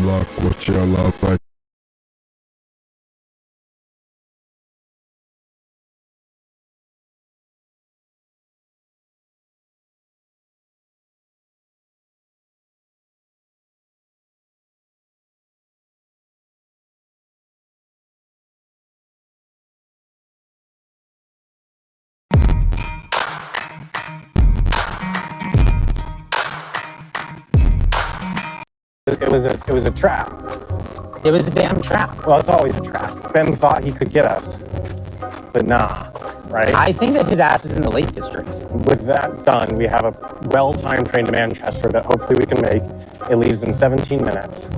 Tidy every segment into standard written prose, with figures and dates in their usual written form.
Coachella vai. It was a trap. It was a damn trap. Well, it's always a trap. Ben thought he could get us, but nah, right? I think that his ass is in the Lake District. With that done, we have a well-timed train to Manchester that hopefully we can make. It leaves in 17 minutes.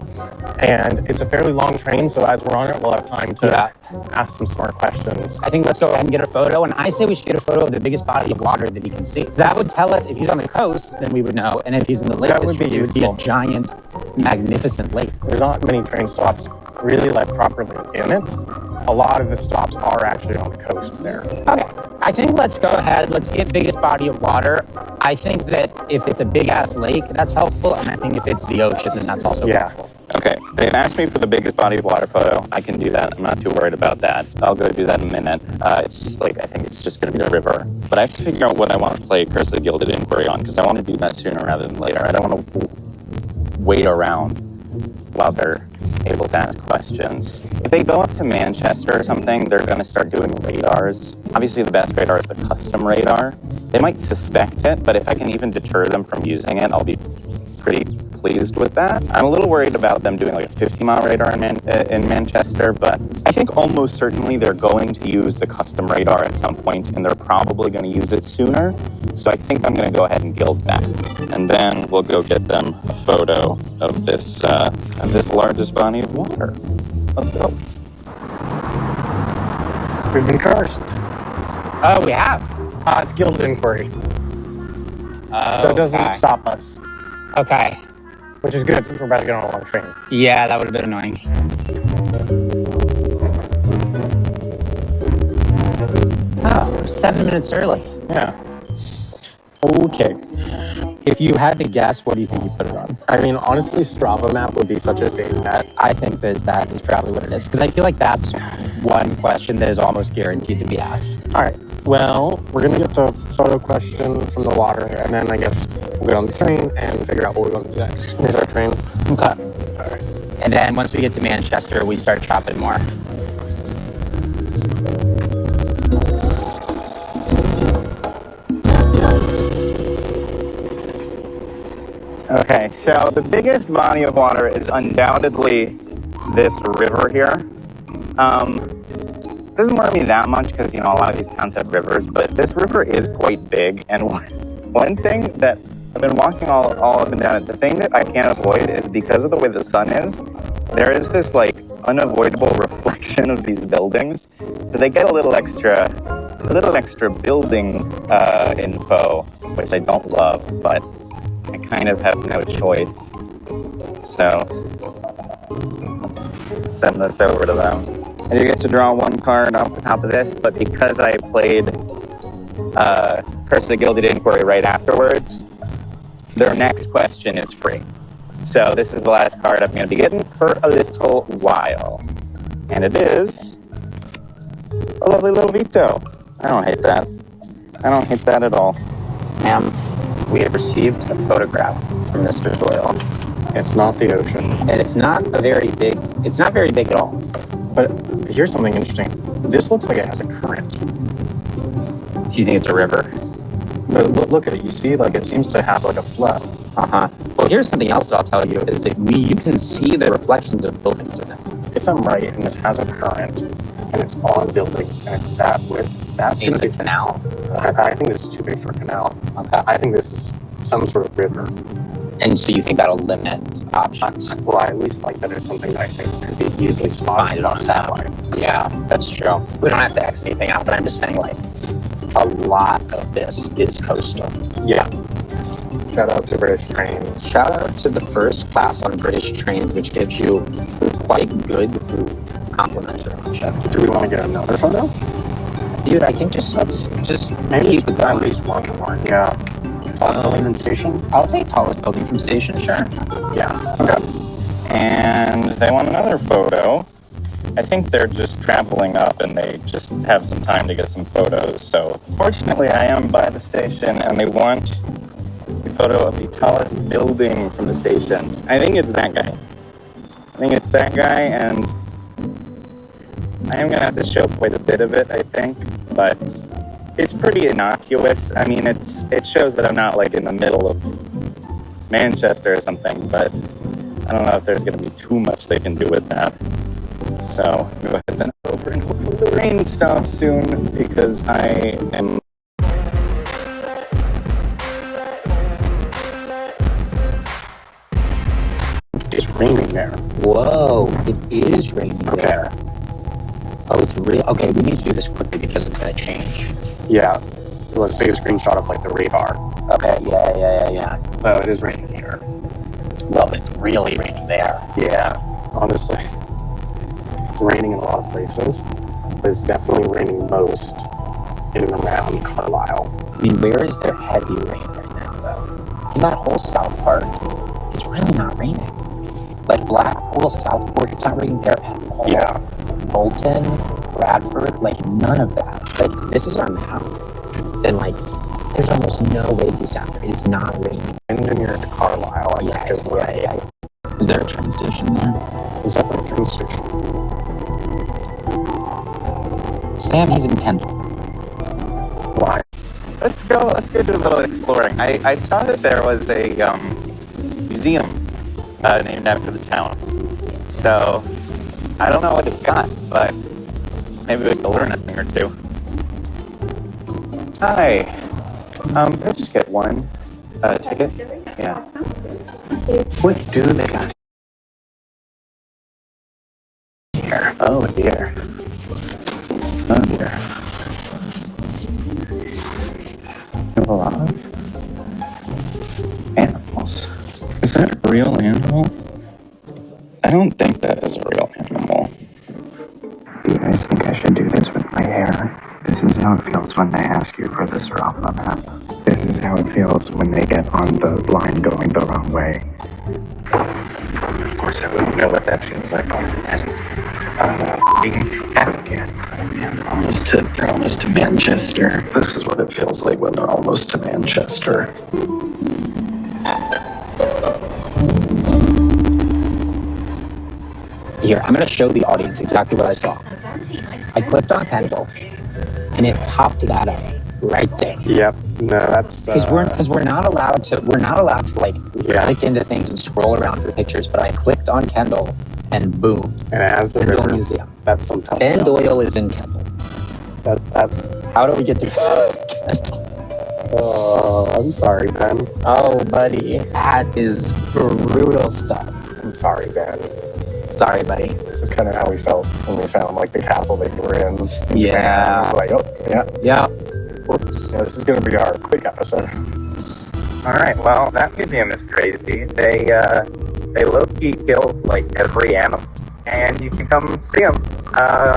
And it's a fairly long train, so as we're on it, we'll have time to ask some smart questions. I think let's go ahead and get a photo. And I say we should get a photo of the biggest body of water that he can see. That would tell us if he's on the coast, then we would know. And if he's in the Lake District, it would be a giant, magnificent lake. There's not many train stops really like properly in it. A lot of the stops are actually on the coast there. Okay, I think let's go ahead. Let's get biggest body of water. I think that if it's a big ass lake, that's helpful. And I think if it's the ocean, then that's also helpful. Okay, they've asked me for the biggest body of water photo. I can do that. I'm not too worried about that. I'll go do that in a minute. It's just like, I think it's just going to be the river. But I have to figure out what I want to play Curse of the Gilded Inquiry on, because I want to do that sooner rather than later. I don't want to wait around while they're able to ask questions. If they go up to Manchester or something, they're going to start doing radars. Obviously, the best radar is the custom radar. They might suspect it, but if I can even deter them from using it, I'll be pretty pleased with that. I'm a little worried about them doing like a 50-mile radar in Manchester, but I think almost certainly they're going to use the custom radar at some point, and they're probably going to use it sooner. So I think I'm going to go ahead and gild that, and then we'll go get them a photo of this largest body of water. Let's go. We've been cursed. Oh, we have? It's Gilded Inquiry. So it doesn't stop us. Okay. Which is good since we're about to get on a long train. Yeah, that would have been annoying. Oh, we're 7 minutes early. Yeah. Okay. If you had to guess, what do you think you put it on? I mean, honestly, Strava map would be such a safe bet. I think that is probably what it is. Because I feel like that's one question that is almost guaranteed to be asked. All right. Well, we're going to get the photo question from the water, and then I guess we'll get on the train and figure out what we want to do next. Here's our train. Okay. All right. And then once we get to Manchester, we start chopping more. Okay, so the biggest body of water is undoubtedly this river here. It doesn't worry me that much because, you know, a lot of these towns have rivers, but this river is quite big. And one thing that I've been walking all up and down it, the thing that I can't avoid is because of the way the sun is, there is this like unavoidable reflection of these buildings. So they get a little extra building info, which I don't love, but I kind of have no choice. So let's send this over to them. And you get to draw one card off the top of this, but because I played Curse of the Gilded Inquiry right afterwards, their next question is free. So this is the last card I'm going to be getting for a little while. And it is a lovely little Vito. I don't hate that. I don't hate that at all. Ma'am, we have received a photograph from Mr. Doyle. It's not the ocean. And it's not very big at all. But here's something interesting. This looks like it has a current. Do you think it's a river? But look at it. You see, like, it seems to have like a flow. Well, here's something else that I'll tell you is that you can see the reflections of buildings in it. If I'm right, and this has a current, and it's on buildings, and it's that width, that's going to be a canal. I think this is too big for a canal. Okay. I think this is some sort of river. And so you think that'll limit options? Well, I at least like that it's something that I think could be easily spotted on a satellite. Yeah, that's true. We don't have to X anything out, but I'm just saying, like, a lot of this is coastal. Yeah. Shout out to British Trains. Shout out to the first class on British Trains, which gives you quite good food complimentary option. Do we want to get another photo? Dude, I think let's maybe keep it at going. least one more. Yeah. Tallest building from station? I'll take tallest building from station, sure. Yeah. Okay. And they want another photo. I think they're just traveling up and they just have some time to get some photos. So fortunately, I am by the station and they want a photo of the tallest building from the station. I think it's that guy. And I am going to have to show quite a bit of it, I think. But it's pretty innocuous. I mean, it shows that I'm not like in the middle of Manchester or something, but I don't know if there's going to be too much they can do with that. So I'm going to go ahead and send it over and hopefully the rain stops soon because I am... It's raining there. Whoa, it is raining Okay. there. Oh, it's real. Okay, we need to do this quickly because it's going to change. Yeah. Let's take a screenshot of like the radar. Okay, yeah. Oh, it is raining here. Well, it's really raining there. Yeah. Honestly. It's raining in a lot of places. But it's definitely raining most in and around Carlisle. I mean, where is there heavy rain right now, though? In that whole South part, it's really not raining. Like Blackpool, Southport, it's not raining there at all. Yeah. Bolton, Bradford, like none of that. Like, this is our map. Then, like, there's almost no way he's down there. It's not raining. And near Carlisle, I think is where. Yeah. Is there a train station there? There's definitely a train station. Sam, he's in Kendall. Why? Let's go do a little exploring. I saw that there was a museum named after the town. So I don't know what it's got, but maybe we can learn a thing or two. Hi. Can I just get one ticket? Yeah. What do they got here? Oh dear. A lot of animals. Is that a real animal? I don't think that is a real animal. Do you guys think I should do this with my hair? This is how it feels when they ask you for this drop on the map. This is how it feels when they get on the line going the wrong way. Of course, I wouldn't know what that feels like. They're almost to Manchester. This is what it feels like when they're almost to Manchester. Here, I'm going to show the audience exactly what I saw. I clicked on Kendall, and it popped that up right there. Yep. No, that's Because we're not allowed to like click into things and scroll around for pictures. But I clicked on Kendall, and boom, and it has the Kendall river. Museum. That's some tough Ben stuff. Doyle is in Kendall. That's. How do we get to Kendall? Oh, I'm sorry, Ben. Oh, buddy, that is brutal stuff. I'm sorry, Ben. Sorry, buddy. This is kind of how we felt when we found like the castle that you were in. Yeah. Like, oh, yeah. Yeah. Whoops. Yeah, this is going to be our quick episode. All right. Well, that museum is crazy. They low-key killed like every animal, and you can come see them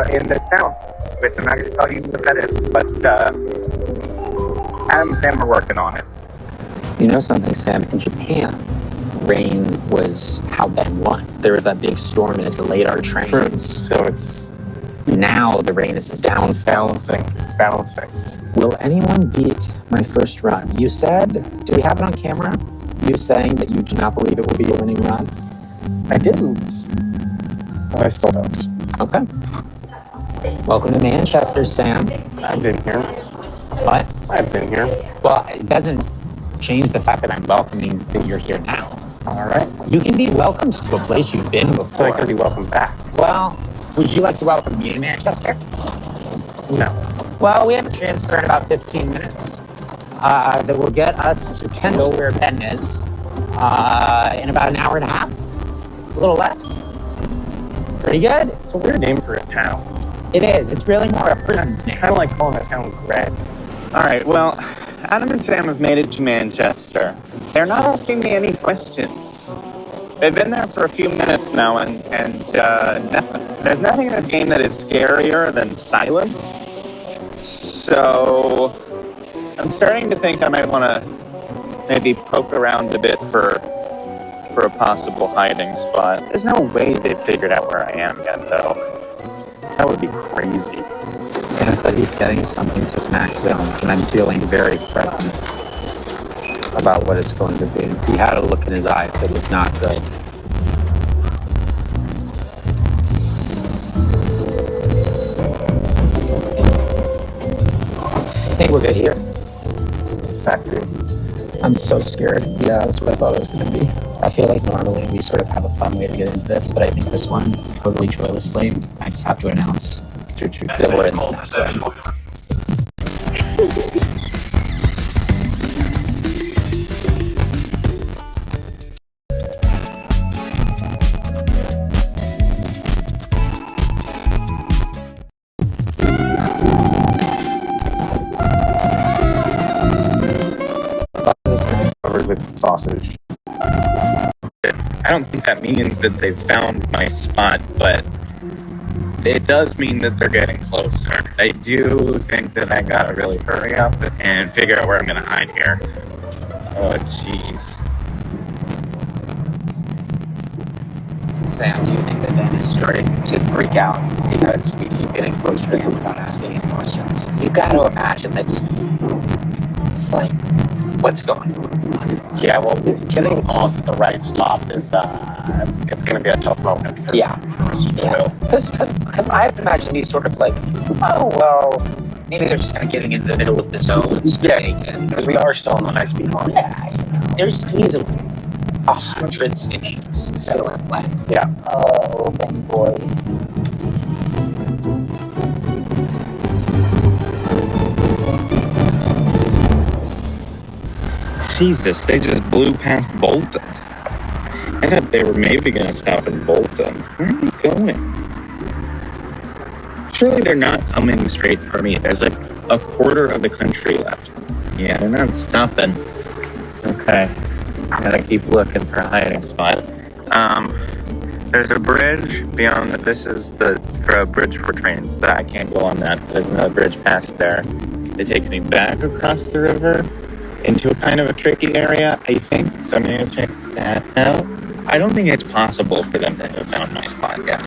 in this town. Which I'm not going to tell you what that is, but Adam and Sam are working on it. You know something, Sam? In Japan, rain was how Ben won. There was that big storm and it delayed our trains. So it's Now the rain is down. It's balancing. Will anyone beat my first run? You said, do we have it on camera? You saying that you do not believe it will be a winning run? I didn't. I still don't. Okay. Welcome to Manchester, Sam. I've been here. What? I've been here. Well, it doesn't change the fact that I'm welcoming that you're here now. All right. You can be welcomed to a place you've been I feel before. like I'd be welcome back. Well, would you like to welcome me to Manchester? No. Well, we have a transfer in about 15 minutes that will get us to Kendall, where Ben is, in about an hour and a half. A little less. Pretty good. It's a weird name for a town. It is. It's really more a person's name. Kind of like calling a town Greg. All right. Well, Adam and Sam have made it to Manchester. They're not asking me any questions. They've been there for a few minutes now, and there's nothing in this game that is scarier than silence. So I'm starting to think I might want to maybe poke around a bit for for a possible hiding spot. There's no way they've figured out where I am yet, though. That would be crazy. Sounds like he's getting something to Snack Zone, and I'm feeling very threatened about what it's going to be. He had a look in his eyes that was not good. I think we're good here. Sexy. I'm so scared. Yeah, that's what I thought it was going to be. I feel like normally we sort of have a fun way to get into this, but I think this one, totally joylessly, I just have to announce that we're in the Snack Zone. Covered with sausage. I don't think that means that they've found my spot, but it does mean that they're getting closer. I do think that I gotta really hurry up and figure out where I'm gonna hide here. Oh, jeez. Sam, do you think that Ben is starting to freak out because we keep getting closer to him without asking any questions? You got to imagine that it's like, what's going on? Yeah, well, getting off at the right stop is, it's going to be a tough moment for Yeah. Because I have to imagine he's sort of like, oh, well, maybe they're just kind of getting into the middle of the zones. Because we are still on the high-speed one. Yeah, there's easily 100 stations still in play. Yeah. Oh, Ben boy. Jesus, they just blew past Bolton. I thought they were maybe going to stop in Bolton. Where are they going? Surely they're not coming straight for me. There's like a quarter of the country left. Yeah, they're not stopping. Okay. Gotta keep looking for a hiding spot. There's a bridge beyond that. This is the bridge for trains. That I can't go on that. There's another bridge past there. It takes me back across the river into a kind of a tricky area, I think. So I'm gonna check that out. I don't think it's possible for them to have found my spot yet.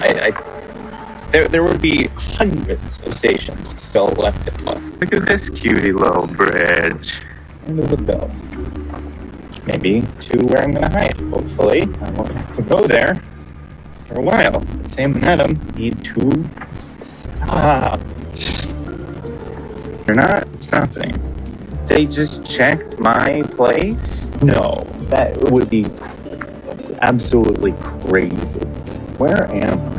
There would be hundreds of stations still left to look. Look at this cutie little bridge. Where did it go? Maybe to where I'm gonna hide. Hopefully, I won't have to go there for a while. Sam and Adam need to stop. They're not stopping. They just checked my place? No, that would be absolutely crazy. Where am I?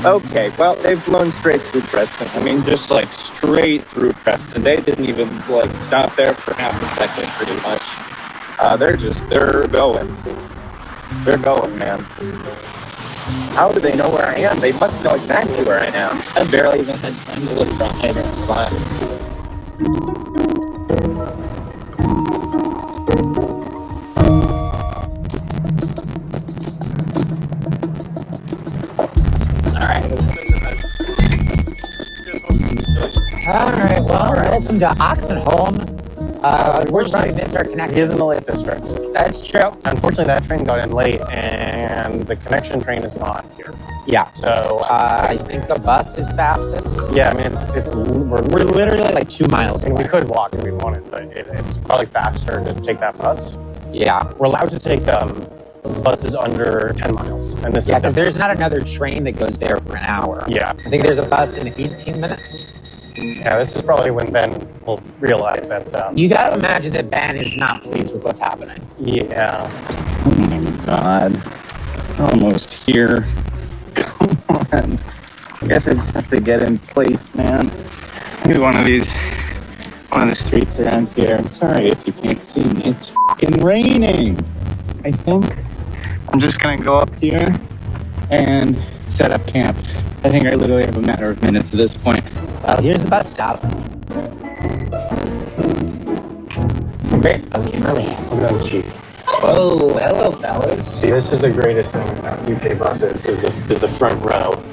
Okay, well, they've blown straight through Preston. I mean, just like straight through Preston. They didn't even like stop there for half a second, pretty much. They're going. They're going, man. How do they know where I am? They must know exactly where I am. I barely even had time to look for a hiding spot. Alright, well, welcome to Oxenholm. Unfortunately, we missed our connection. He is in the Lake District. That's true. Unfortunately, that train got in late, and the connection train is not here. Yeah. So, I think the bus is fastest. yeah, I mean, we're literally like 2 miles and away. we could walk if we wanted, but it's probably faster to take that bus. Yeah. We're allowed to take buses under 10 miles, and this Yeah, is because there's not another train that goes there for an hour. Yeah. I think there's a bus in 18 minutes. Yeah, this is probably when Ben will realize that. You gotta imagine that Ben is not pleased with what's happening. Yeah. Oh my god. Almost here. Come on. I guess I just have to get in place, man. Maybe one of the streets around here. I'm sorry if you can't see me. It's fucking raining. I think I'm just gonna go up here and set up camp. I think I literally have a matter of minutes at this point. Well, here's the bus stop. Great, bus came early. I'm going cheap. Oh, hello, fellas. See, this is the greatest thing about UK buses is the front row.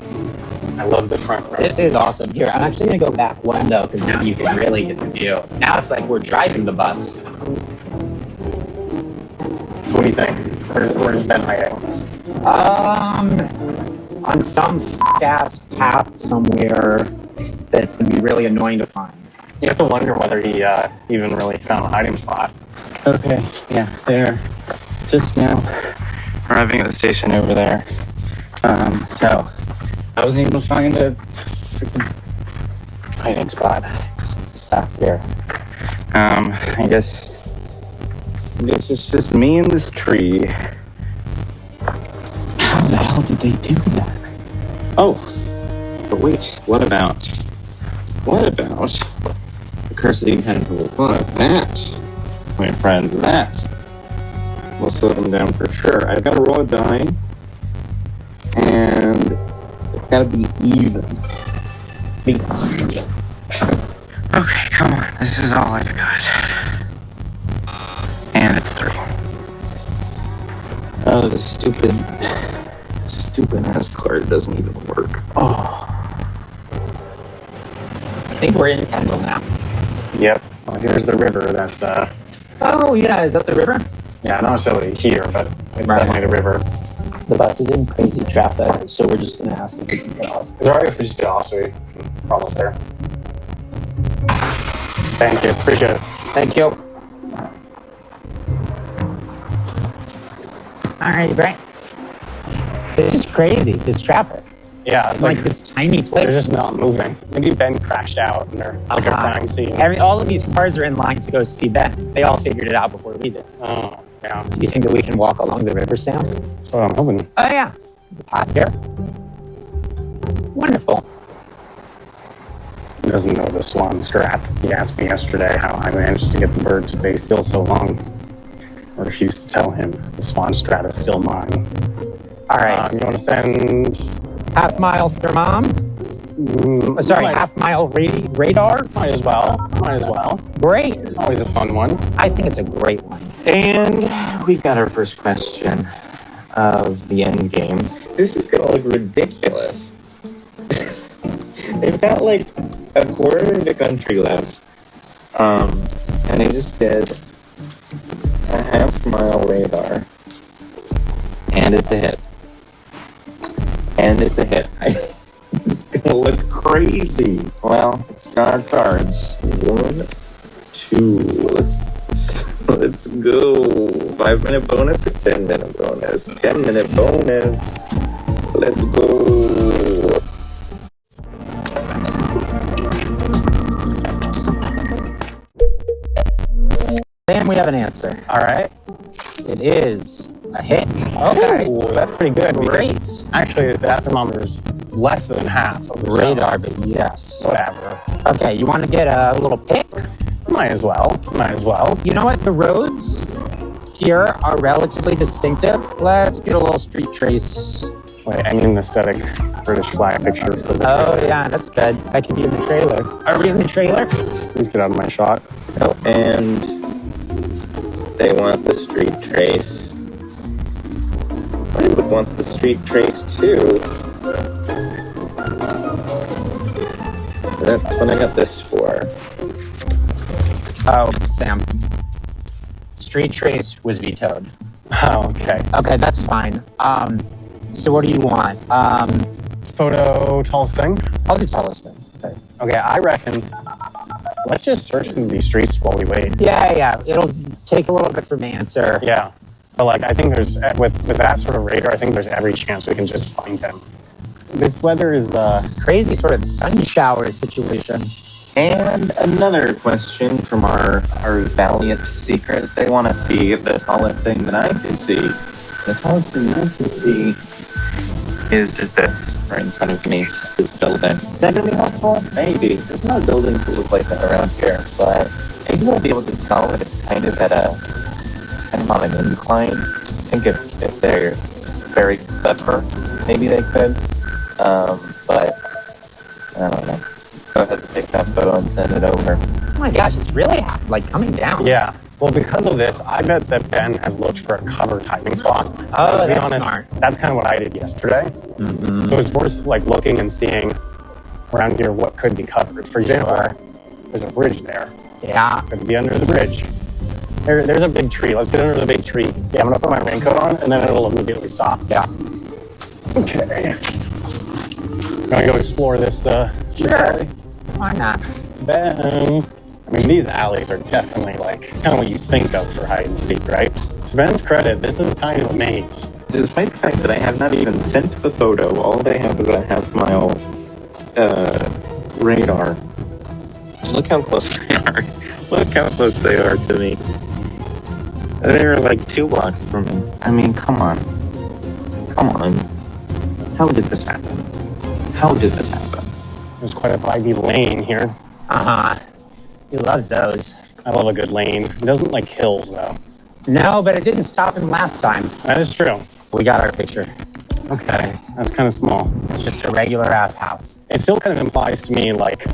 I love the front row. This is awesome. Here, I'm actually going to go back one, though, because now you can really get the view. Now it's like we're driving the bus. So what do you think? Where's Ben hiding? On some ass path somewhere that's going to be really annoying to find. You have to wonder whether he even really found a hiding spot. Okay, yeah, they're just now arriving at the station over there. So I wasn't able to find a freaking hiding spot. Just stop here. I guess it's just me and this tree. How the hell did they do that? Oh, but wait, what about the Curse of the Impenetrable Fog? That, my friends, that will slow them down for sure. I've got to roll a die, and it's got to be even. Okay, come on. This is all I've got. And it's 3. Oh, the stupid ass card doesn't even work. Oh. I think we're in Kendall now. Yep. Well, here's the river that, Oh, yeah, is that the river? yeah, not necessarily here, but it's Right. definitely the river. The bus is in crazy traffic, so we're just going to ask if we can get off. It's alright if we just get off, so we're almost there. Thank you. Appreciate it. Thank you. All right, great. It's just crazy, this traffic. Yeah, It's like this tiny they're place. just not moving. Maybe Ben crashed out and it's like a crime scene. All of these cars are in line to go see Ben. They all figured it out before we did. Oh, yeah. Do you think that we can walk along the river, Sam? That's what I'm hoping. Oh, yeah. The pot here. Wonderful. He doesn't know the swan strat. He asked me yesterday how I managed to get the bird to stay still so long. I refused to tell him the swan strat is still mine. All right. You want to send... Half mile thermom. Half mile radar. Might as well. Might as well. Great. Always a fun one. I think it's a great one. And we got our first question of the end game. This is gonna look ridiculous. They've got like a quarter of the country left. And they just did a half-mile radar. And it's a hit. And it's a hit. This is gonna look crazy. Well, let's draw our cards. 1, 2. Let's go. 5-minute bonus or 10-minute bonus? 10-minute bonus. Let's go. Sam, we have an answer. All right. It is a hit. Okay. Ooh, that's pretty good. Great. Actually, that thermometer's less than half of the Radar, sound. but yes. Whatever. Okay, you want to get a little pick? Might as well. Might as well. You know what? The roads here are relatively distinctive. Let's get a little street trace. Wait, I need an aesthetic British flag picture for the Oh, trailer. yeah, that's good. That could be in the trailer. Are we in the trailer? Please get out of my shot. Oh, and they want the street trace. I would want the street trace too. That's what I got this for. Oh, Sam. Street trace was vetoed. Oh, okay. Okay, that's fine. So what do you want? Photo tallest thing? I'll do tallest thing. Okay, I reckon let's just search through these streets while we wait. Yeah. It'll take a little bit for me to answer. Yeah. But like, I think there's, with that sort of radar, I think there's every chance we can just find them. This weather is, Crazy sort of sun shower situation. And another question from our valiant seekers. They want to see the tallest thing that I can see. The tallest thing I can see is just this right in front of me. It's just this building. Is that going to be helpful? Maybe. There's not a building to look like that around here, but maybe we'll be able to tell that it's kind of on an incline. I think if they're very clever, maybe they could. But I don't know. Go ahead and take that photo and send it over. Oh my gosh, it's really like coming down. yeah. Well, because of this, I bet that Ben has looked for a covered hiding spot. Oh, To be that's honest, smart. that's kind of what I did yesterday. So it's worth like looking and seeing around here what could be covered. For example, there's a bridge there. Yeah. Could be under the bridge. There's a big tree. Let's get under the big tree. Yeah, I'm gonna put my raincoat on and then it'll immediately stop. Yeah. Okay. Gonna go explore this this alley. Why not? Ben. I mean, these alleys are definitely like kind of what you think of for hide and seek, right? To Ben's credit, this is kind of a maze. Despite the fact that I have not even sent the photo, all they have is a half-mile radar. So look how close they are. Look how close they are to me. They're like 2 blocks from me. I mean, come on. Come on. How did this happen? How did this happen? There's quite a vibey lane here. He loves those. I love a good lane. It doesn't like hills, though. No, but it didn't stop him last time. That is true. We got our picture. Okay, that's kind of small. It's just a regular ass house. It still kind of implies to me like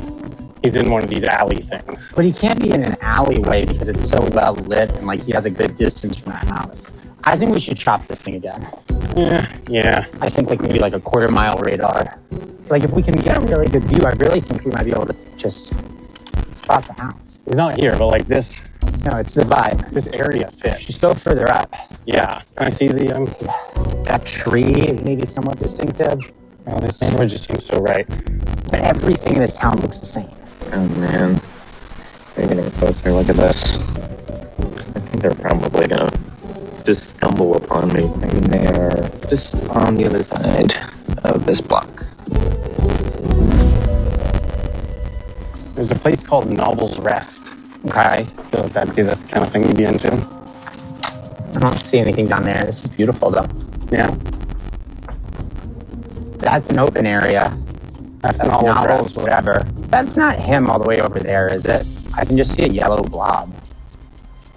he's in one of these alley things. But he can't be in an alleyway because it's so well lit and like he has a good distance from that house. I think we should chop this thing again. Yeah. I think like maybe like a 1/4 mile radar. Like if we can get a really good view, I really think we might be able to just spot the house. He's not here, but like this No, it's the vibe. this area fits. She's still further up. Yeah. Can I see the That tree is maybe somewhat distinctive. oh, this neighborhood just seems so right. But everything in this town looks the same. Oh man. They're gonna get closer. Look at this. I think they're probably gonna just stumble upon me. I mean, they are just on the other side of this block. There's a place called Novel's Rest. Okay. I feel like that'd be the kind of thing you'd be into. I don't see anything down there. This is beautiful though. Yeah. That's an open area. That's Novels, Novel's Rest. whatever. That's not him all the way over there, is it? I can just see a yellow blob.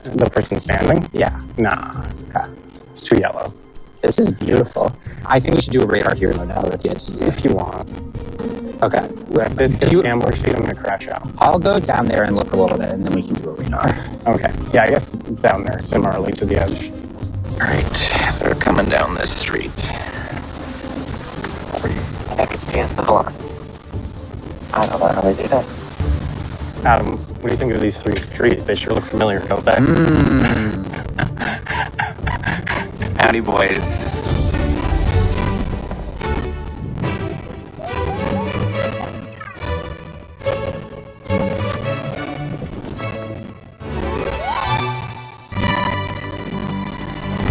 The person standing? Yeah. Nah. Okay. It's too yellow. This is beautiful. I think we should do a radar here though now that it's If you want. okay. If this gets gambler sheet, I'm gonna crash out. I'll go down there and look a little bit and then we can do a radar. Okay. Yeah, I guess down there, similarly to the edge. Alright, they're coming down this street. I can stay at the block. I don't know how they do that. Adam, what do you think of these 3 trees? They sure look familiar, don't they? Howdy, boys.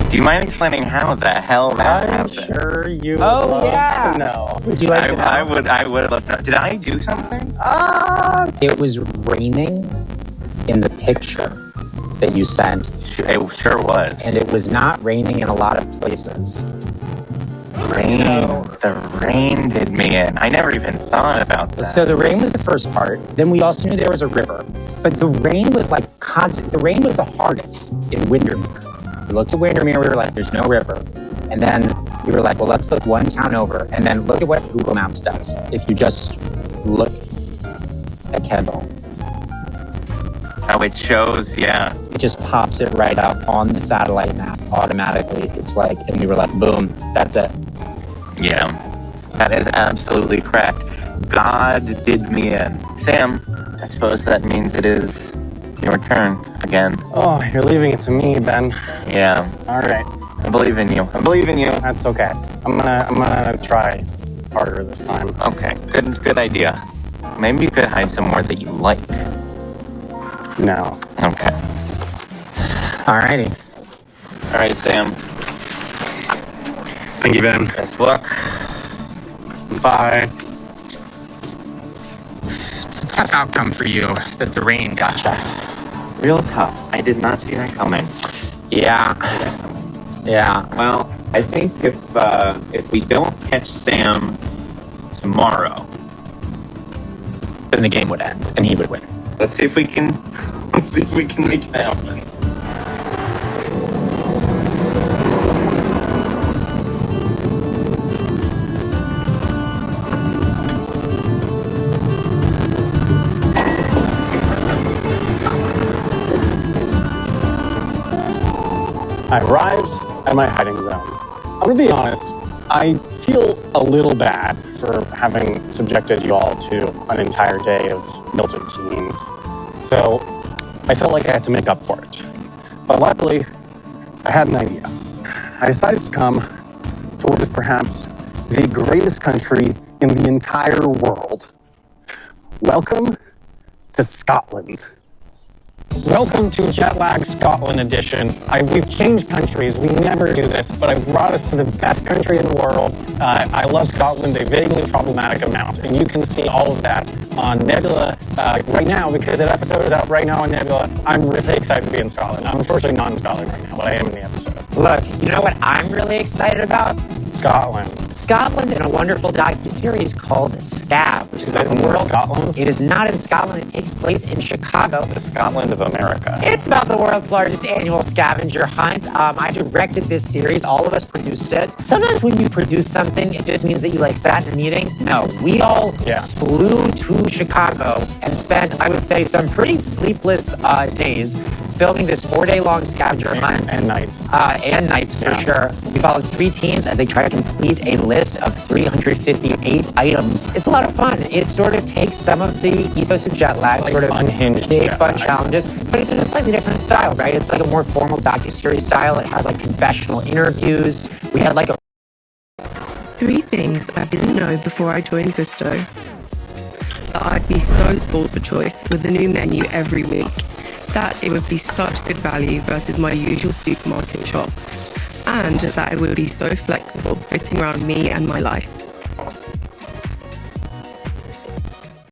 Do you mind explaining how the hell that I'm happened? sure you would Oh, love yeah. to know. Would you like to know? I would love to know. Did I do something? It was raining in the picture that you sent, It sure was. and it was not raining in a lot of places. The rain did me in. I never even thought about that. So the rain was the first part. Then we also knew there was a river. But the rain was like constant. The rain was the hardest in Windermere. We looked at Windermere, we were like, there's no river. And then we were like, well, let's look one town over. And then look at what Google Maps does. If you just look at Kendall, How it shows, yeah. it just pops it right up on the satellite map automatically. It's like, and we were like, boom, that's it. Yeah. That is absolutely correct. God did me in. Sam, I suppose that means it is your turn again. Oh, you're leaving it to me, Ben. Yeah. All right. I believe in you. I believe in you. That's okay. I'm gonna try harder this time. Okay. Good idea. Maybe you could hide somewhere that you like. No. Okay. Alrighty. All right, Sam. Thank you, Ben. Best of luck. Bye. It's a tough outcome for you that the rain got you. Real tough. I did not see that coming. Yeah. Yeah. Well, I think if we don't catch Sam tomorrow, Then the game would end and he would win. let's see if we can make it happen. I arrived at my hiding zone. I'm gonna be honest, I feel a little bad for having subjected you all to an entire day of Milton Keynes. So I felt like I had to make up for it. But luckily, I had an idea. I decided to come to what is perhaps the greatest country in the entire world. Welcome to Scotland. Welcome to Jet Lag Scotland edition. We've changed countries. We never do this, but I've brought us to the best country in the world. I love Scotland, a vaguely problematic amount, and you can see all of that on Nebula right now because that episode is out right now on Nebula. I'm really excited to be in Scotland. I'm unfortunately not in Scotland right now, but I am in the episode. Look, you know what I'm really excited about? Scotland. Scotland in a wonderful docuseries called Scab, which is that in Scotland? It is not in Scotland. It takes place in Chicago. The Scotland of America. It's about the world's largest annual scavenger hunt. I directed this series. All of us produced it. Sometimes when you produce something, it just means that you sat in a meeting. No, we all flew to Chicago and spent, I would say, some pretty sleepless days filming this 4-day-long scavenger hunt. And nights. And nights, for sure. We followed 3 teams as they try to complete a list of 358 items. It's a lot of fun. It sort of takes some of the ethos of Jet Lag, sort of unhinged big fun challenges, but it's in a slightly different style, right? It's like a more formal docuseries style. It has confessional interviews. We had a 3 things I didn't know before I joined Gusto. That I'd be so spoiled for choice with a new menu every week. That it would be such good value versus my usual supermarket shop. And that it would be so flexible, fitting around me and my life.